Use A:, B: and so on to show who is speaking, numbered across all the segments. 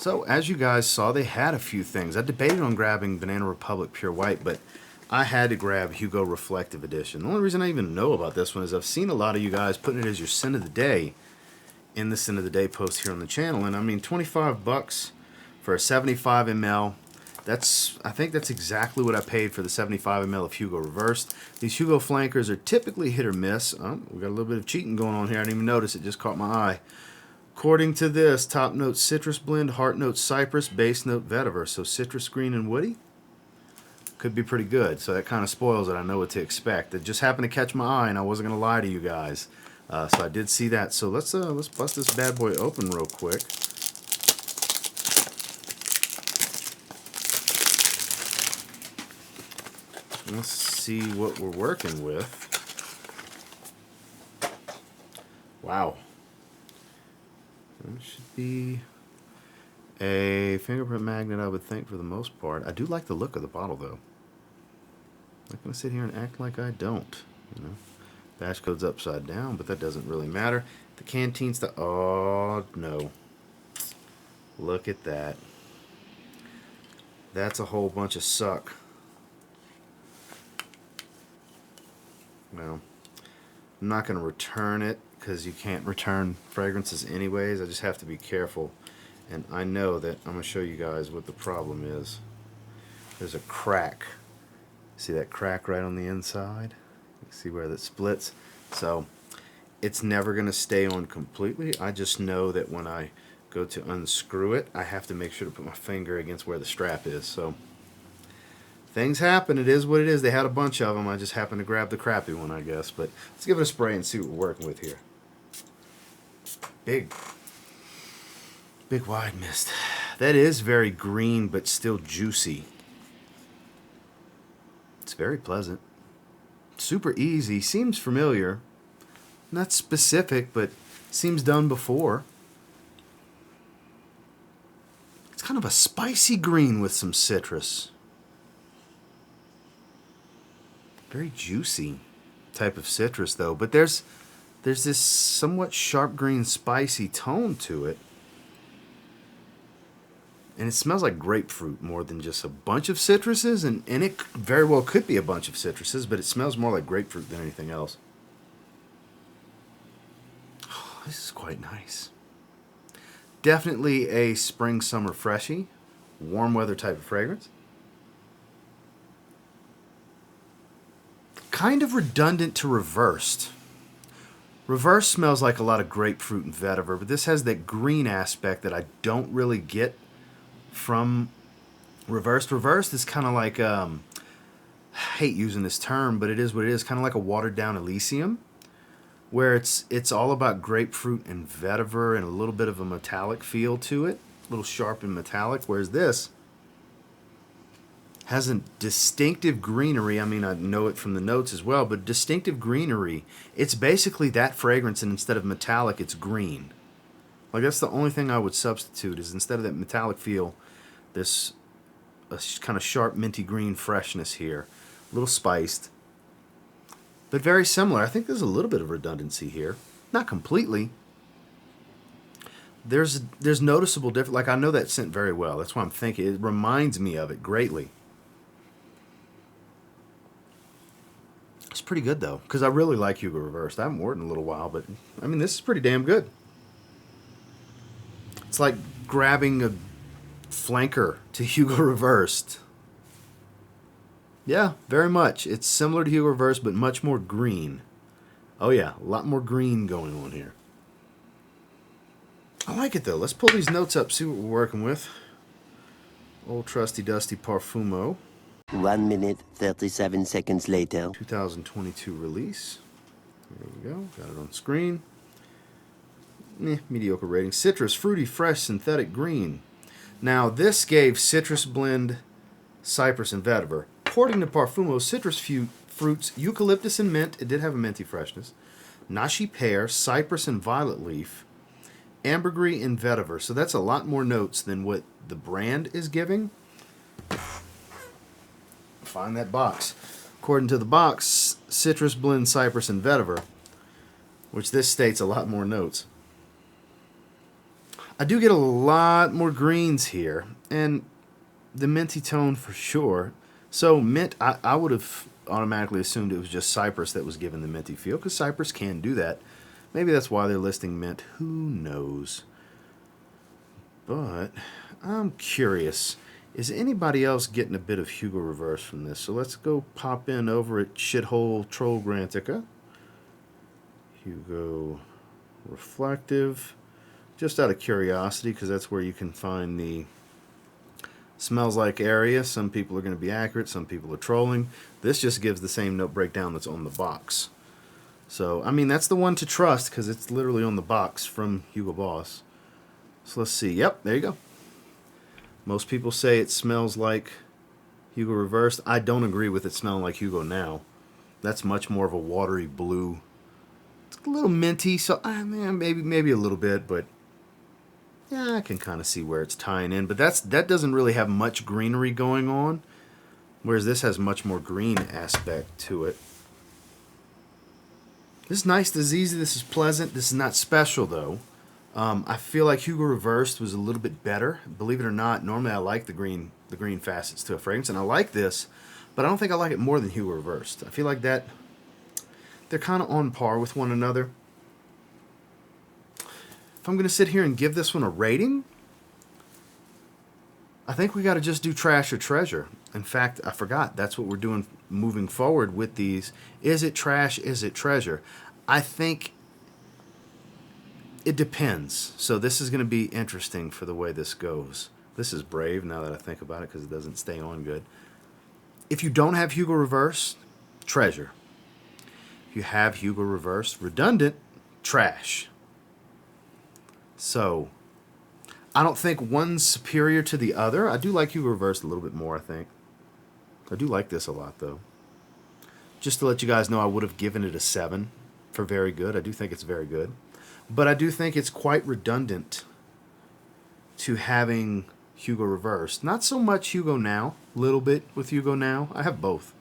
A: So, as you guys saw, they had a few things. I debated on grabbing Banana Republic Pure White, but I had to grab Hugo Reflective Edition. The only reason I even know about this one is I've seen a lot of you guys putting it as your Scent of the Day in the Scent of the Day post here on the channel. And I mean, 25 bucks for a 75 ml. I think that's exactly what I paid for the 75 ml of Hugo Reversed. These Hugo Flankers are typically hit or miss. Oh, we got a little bit of cheating going on here. I didn't even notice it, just caught my eye. According to this, top note citrus blend, heart note cypress, base note vetiver. So citrus, green, and woody could be pretty good. So that kind of spoils it. I know what to expect. It just happened to catch my eye, and I wasn't going to lie to you guys. So I did see that. So let's bust this bad boy open real quick. Let's see what we're working with. Wow. It should be a fingerprint magnet, I would think, for the most part. I do like the look of the bottle, though. I'm not going to sit here and act like I don't. You know, batch code's upside down, but that doesn't really matter. The canteen stuff. Oh, no. Look at that. That's a whole bunch of suck. Well, I'm not going to return it, because you can't return fragrances anyways. I just have to be careful. And I know that I'm going to show you guys what the problem is. There's a crack. See that crack right on the inside? You see where that splits? So it's never going to stay on completely. I just know that when I go to unscrew it, I have to make sure to put my finger against where the strap is. So things happen. It is what it is. They had a bunch of them. I just happened to grab the crappy one, I guess. But let's give it a spray and see what we're working with here. Big wide mist. That is very green, but still juicy. It's very pleasant. Super easy. Seems familiar. Not specific, but seems done before. It's kind of a spicy green with some citrus. Very juicy type of citrus, though. But there's this somewhat sharp green spicy tone to it. And it smells like grapefruit more than just a bunch of citruses. And it very well could be a bunch of citruses, but it smells more like grapefruit than anything else. Oh, this is quite nice. Definitely a spring-summer freshie. Warm weather type of fragrance. Kind of redundant to Reversed. Reverse smells like a lot of grapefruit and vetiver, but this has that green aspect that I don't really get from Reversed. Reversed is kind of like, I hate using this term, but it is what it is, kind of like a watered down Elysium, where it's all about grapefruit and vetiver and a little bit of a metallic feel to it, a little sharp and metallic, whereas this has a distinctive greenery. I mean, I know it from the notes as well, but distinctive greenery. It's basically that fragrance, and instead of metallic, it's green. Like, that's the only thing I would substitute, is instead of that metallic feel, this kind of sharp, minty green freshness here. A little spiced, but very similar. I think there's a little bit of redundancy here. Not completely. There's noticeable difference. Like, I know that scent very well. That's why I'm thinking. It reminds me of it greatly. It's pretty good, though, because I really like Hugo Reversed. I haven't worn it in a little while, but, I mean, this is pretty damn good. It's like grabbing a flanker to Hugo Reversed. Yeah, very much. It's similar to Hugo Reversed, but much more green. Oh, yeah, a lot more green going on here. I like it, though. Let's pull these notes up, see what we're working with. Old trusty dusty Parfumo.
B: 1 minute, 37 seconds later.
A: 2022 release. There we go. Got it on screen. Mediocre rating. Citrus, fruity, fresh, synthetic green. Now, this gave citrus blend, cypress, and vetiver. According to Parfumo, citrus fruits, eucalyptus and mint. It did have a minty freshness. Nashi pear, cypress, and violet leaf. Ambergris and vetiver. So that's a lot more notes than what the brand is giving. Find that box. According to the box, citrus blend, cypress, and vetiver, which this states a lot more notes. I do get a lot more greens here, and the minty tone for sure. So mint, I would have automatically assumed it was just Cypress that was given the minty feel, because Cypress can do that. Maybe that's why they're listing mint. Who knows? But I'm curious. Is anybody else getting a bit of Hugo Reverse from this? So let's go pop in over at Shithole Troll Grantica. Hugo Reflective. Just out of curiosity, because that's where you can find the smells like area. Some people are going to be accurate, some people are trolling. This just gives the same note breakdown that's on the box. So, I mean, that's the one to trust, because it's literally on the box from Hugo Boss. So let's see. Yep, there you go. Most people say it smells like Hugo Reversed. I don't agree with it smelling like Hugo Now. That's much more of a watery blue. It's a little minty, so maybe a little bit, but yeah, I can kind of see where it's tying in. But that doesn't really have much greenery going on, whereas this has much more green aspect to it. This is nice, this is easy, this is pleasant. This is not special, though. I feel like Hugo Reversed was a little bit better. Believe it or not, normally I like the green facets to a fragrance, and I like this, but I don't think I like it more than Hugo Reversed. I feel like that they're kind of on par with one another. If I'm going to sit here and give this one a rating, I think we got to just do trash or treasure. In fact, I forgot. That's what we're doing moving forward with these. Is it trash? Is it treasure? I think it depends. So this is going to be interesting for the way this goes. This is brave now that I think about it, because it doesn't stay on good. If you don't have Hugo Reverse, treasure. If you have Hugo Reverse, redundant, trash. So, I don't think one's superior to the other. I do like Hugo Reverse a little bit more, I think. I do like this a lot, though. Just to let you guys know, I would have given it a 7 for very good. I do think it's very good. But I do think it's quite redundant to having Hugo Reverse. Not so much Hugo Now, a little bit with Hugo Now. I have both.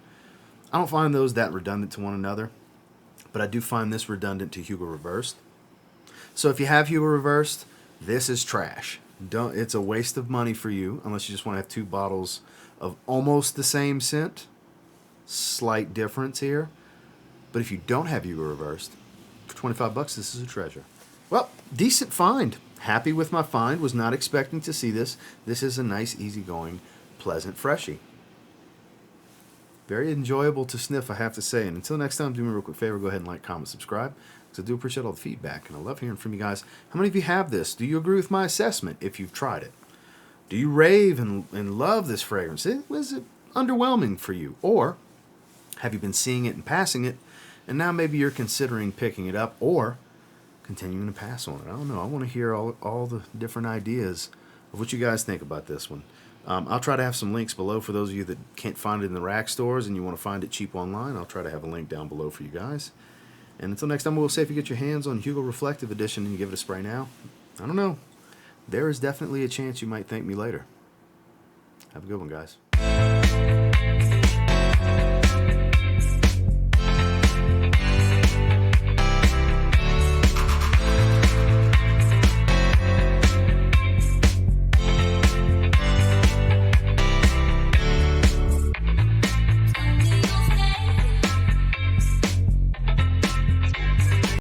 A: I don't find those that redundant to one another, but I do find this redundant to Hugo Reversed. So if you have Hugo Reversed, this is trash. It's a waste of money for you, unless you just want to have 2 bottles of almost the same scent. Slight difference here. But if you don't have Hugo Reversed, for 25 bucks, this is a treasure. Well, decent find. Happy with my find. Was not expecting to see this. This is a nice, easygoing, pleasant freshie. Very enjoyable to sniff, I have to say. And until next time, do me a real quick favor. Go ahead and like, comment, subscribe, because I do appreciate all the feedback. And I love hearing from you guys. How many of you have this? Do you agree with my assessment if you've tried it? Do you rave and love this fragrance? Was it underwhelming for you? Or have you been seeing it and passing it, and now maybe you're considering picking it up or continuing to pass on it? I don't know. I want to hear all the different ideas of what you guys think about this one. I'll try to have some links below for those of you that can't find it in the rack stores and you want to find it cheap online. I'll try to have a link down below for you guys. And until next time, we'll say if you get your hands on Hugo Reflective Edition and you give it a spray now, I don't know. There is definitely a chance you might thank me later. Have a good one, guys.